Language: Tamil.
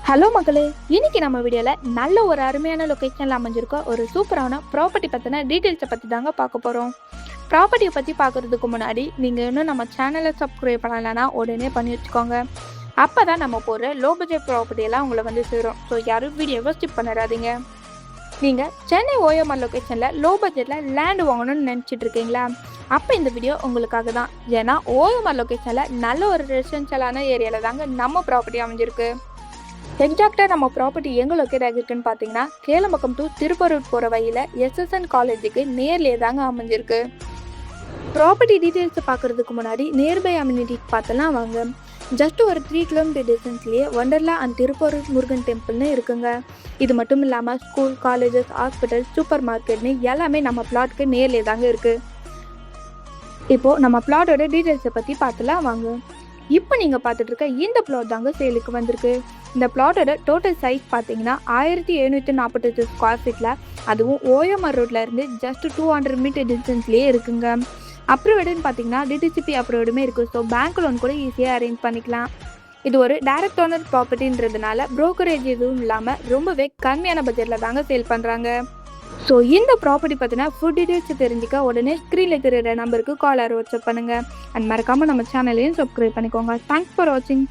ஹலோ மக்களே, இன்னைக்கு நம்ம வீடியோவில் நல்ல ஒரு அருமையான லொக்கேஷனில் அமைஞ்சிருக்க ஒரு சூப்பரான ப்ராப்பர்ட்டி பற்றின டீட்டெயில்ஸை பற்றி தாங்க பார்க்க போகிறோம். ப்ராப்பர்ட்டியை பற்றி பார்க்குறதுக்கு முன்னாடி நீங்கள் இன்னும் நம்ம சேனலை சப்ஸ்கிரைப் பண்ணலைன்னா உடனே பண்ணி வச்சுக்கோங்க. அப்போ தான் நம்ம போகிற லோ பட்ஜெட் ப்ராப்பர்ட்டியெல்லாம் உங்களை வந்து சேரும். ஸோ யாரும் வீடியோவை ஸ்கிப் பண்ணிடாதீங்க. நீங்கள் சென்னை ஓஎம்ஆர் லொக்கேஷனில் லோ பட்ஜெட்டில் லேண்டு வாங்கணும்னு நினச்சிட்டு இருக்கீங்களா? அப்போ இந்த வீடியோ உங்களுக்காக தான். ஏன்னா ஓஎம்ஆர் லொக்கேஷனில் நல்ல ஒரு ரெசிடென்ஷியலான ஏரியாவில் தாங்க நம்ம ப்ராப்பர்ட்டி அமைஞ்சிருக்கு. எக்ஸாக்டாக நம்ம ப்ராப்பர்ட்டி எங்கே லொக்கேட் ஆகிருக்குன்னு பார்த்தீங்கன்னா, கேளம்பக்கம் டு திருப்பூர் போகிற வழியில் எஸ்எஸ்என் காலேஜுக்கு நேர்லேயே தாங்க அமைஞ்சிருக்கு. ப்ராப்பர்ட்டி டீட்டெயில்ஸை பார்க்குறதுக்கு முன்னாடி நியர்பை அம்யூனிட்டிக்கு பார்த்தலாம் வாங்க. ஜஸ்ட் ஒரு 3 கிலோமீட்டர் டிஸ்டன்ஸ்லேயே வண்டர்லா அண்ட் திருப்பூர் முருகன் டெம்பிள்னு இருக்குங்க. இது மட்டும் இல்லாமல் ஸ்கூல், காலேஜஸ், ஹாஸ்பிட்டல், சூப்பர் மார்க்கெட்னு எல்லாமே நம்ம பிளாட்டுக்கு நேர்லேயே தாங்க இருக்குது. இப்போது நம்ம பிளாட்டோட டீட்டெயில்ஸை பற்றி பார்த்தலாம் வாங்க. இப்போ நீங்கள் பார்த்துட்டு இருக்க இந்த பிளாட் தாங்க சேலுக்கு வந்திருக்கு. இந்த பிளாட்டோட டோட்டல் சைஸ் பார்த்தீங்கன்னா 1748 ஸ்கொயர் ஃபீட்டில், அதுவும் ஓஎம்ஆர் ரோட்டில் இருந்து ஜஸ்ட் 200 மீட்டர் டிஸ்டன்ஸ்லேயே இருக்குங்க. அப்ரூவ்டுன்னு பார்த்தீங்கன்னா டிடிசிபி அப்ரூவ்டுமே இருக்குது. ஸோ பேங்க் லோன் கூட ஈஸியாக அரேஞ்ச் பண்ணிக்கலாம். இது ஒரு டைரக்ட் ஓனர் ப்ராப்பர்ட்டின்றதுனால ப்ரோக்கரேஜ் எதுவும் இல்லாமல் ரொம்பவே கம்மியான பட்ஜெட்டில் தாங்க சேல் பண்ணுறாங்க. ஸோ இந்த ப்ராப்பர்ட்டி பார்த்தீங்கன்னா ஃபுல் டீட்டெயில்ஸ் தெரிஞ்சுக்க உடனே ஸ்க்ரீனில் தெரியுற நம்பருக்கு கால் ஆர் வாட்ஸ்அப் பண்ணுங்கள். அண்ட் மறக்காமல் நம்ம சேனலையும் சப்ஸ்கிரைப் பண்ணிக்கோங்க. தேங்க்ஸ் ஃபார் வாட்சிங்.